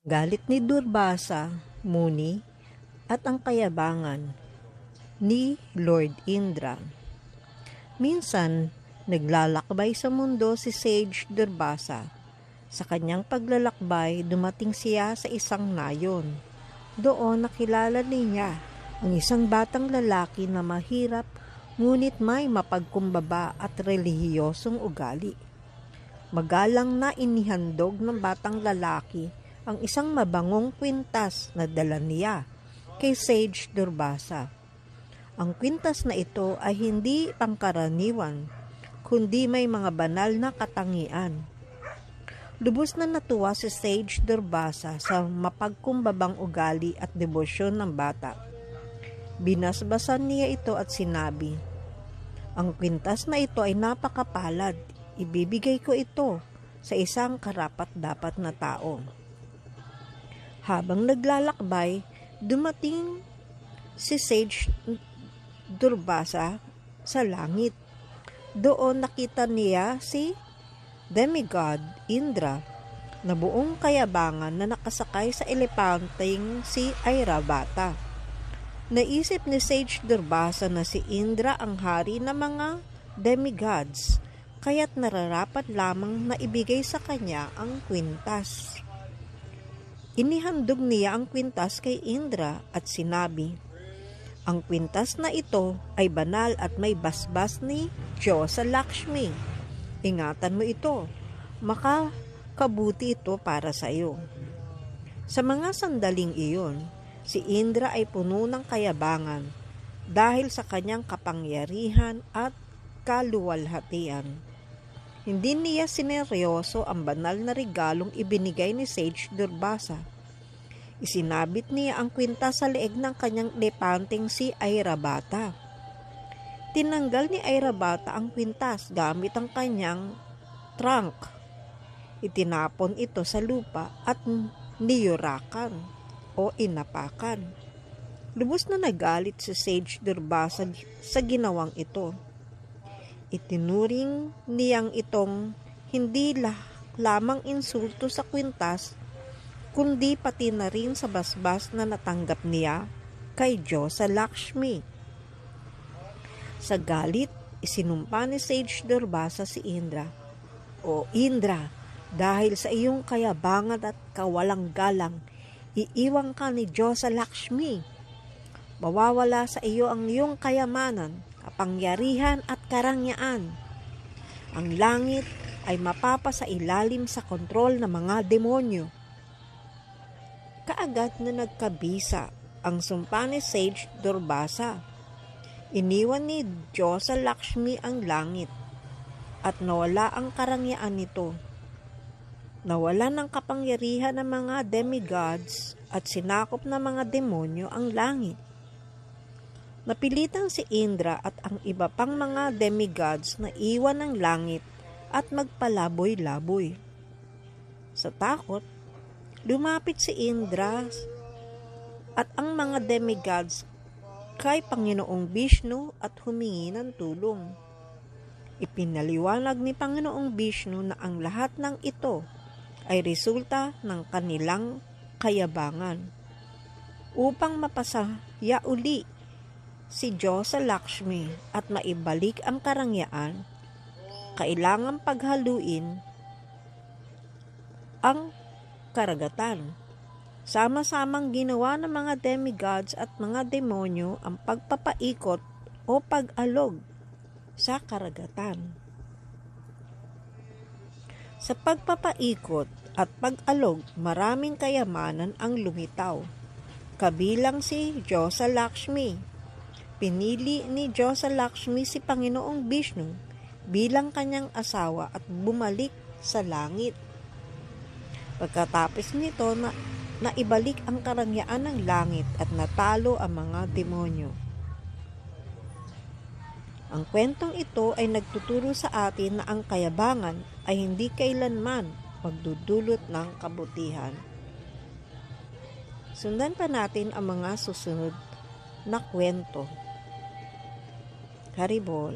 Galit ni Durbasa, Muni, at ang kayabangan ni Lord Indra. Minsan, naglalakbay sa mundo si Sage Durbasa. Sa kanyang paglalakbay, dumating siya sa isang nayon. Doon nakilala niya ang isang batang lalaki na mahirap ngunit may mapagkumbaba at relihiyosong ugali. Magalang na inihandog ng batang lalaki ang isang mabangong kwintas na dala niya kay Sage Durbasa. Ang kwintas na ito ay hindi pangkaraniwan, kundi may mga banal na katangian. Lubos na natuwa si Sage Durbasa sa mapagkumbabang ugali at debosyon ng bata. Binasbasan niya ito at sinabi, "Ang kwintas na ito ay napakapalad. Ibibigay ko ito sa isang karapat-dapat na tao." Habang naglalakbay, dumating si Sage Durbasa sa langit. Doon nakita niya si demigod Indra na buong kayabangan na nakasakay sa elepanteng si Airavata. Naisip ni Sage Durbasa na si Indra ang hari ng mga demigods, kaya't nararapat lamang na ibigay sa kanya ang kwintas. Inihandog niya ang kwintas kay Indra at sinabi, "Ang kwintas na ito ay banal at may basbas ni Diyosa Lakshmi. Ingatan mo ito, makakabuti ito para sa iyo." Sa mga sandaling iyon, si Indra ay puno ng kayabangan dahil sa kanyang kapangyarihan at kaluwalhatian. Hindi niya sineryoso ang banal na regalong ibinigay ni Sage Durbasa. Isinabit niya ang kwintas sa leeg ng kanyang elepanteng si Airavata. Tinanggal ni Airavata ang kwintas gamit ang kanyang trunk. Itinapon ito sa lupa at niyurakan o inapakan. Lubos na nagalit si Sage Durbasa sa ginawang ito. Itinuring niyang itong hindi lamang insulto sa kwintas, kundi pati na rin sa basbas na natanggap niya kay Diyosa Lakshmi. Sa galit, isinumpa ni Sage Durbasa si Indra, "O Indra, dahil sa iyong kayabangan at kawalang galang, iiwang ka ni Diyosa Lakshmi. Mawawala sa iyo ang iyong kayamanan, kapangyarihan at karangyaan. Ang langit ay mapapasailalim sa kontrol ng mga demonyo." Kaagad na nagkabisa ang sumpa ni Sage Durbasa. Iniwan ni Diyosa Lakshmi ang langit at nawala ang karangyaan nito. Nawala ng kapangyarihan ng mga demigods at sinakop ng mga demonyo ang langit. Napilitan si Indra at ang iba pang mga demigods na iwan ng langit at magpalaboy-laboy. Sa takot, lumapit si Indra at ang mga demigods kay Panginoong Vishnu at humingi ng tulong. Ipinaliwanag ni Panginoong Vishnu na ang lahat ng ito ay resulta ng kanilang kayabangan. Upang mapasaya uli si Diyosa Lakshmi at maibalik ang karangyaan, kailangang paghaluin ang karagatan. Sama-samang ginawa ng mga demigods at mga demonyo ang pagpapaikot o pag-alog sa karagatan. Sa pagpapaikot at pag-alog, maraming kayamanan ang lumitaw, kabilang si Diyosa Lakshmi. Pinili ni Diyosa Lakshmi si Panginoong Vishnu bilang kanyang asawa at bumalik sa langit. Pagkatapos nito na ibalik ang karangyaan ng langit at natalo ang mga demonyo. Ang kwentong ito ay nagtuturo sa atin na ang kayabangan ay hindi kailanman magdudulot ng kabutihan. Sundan pa natin ang mga susunod na kwento. Haribol.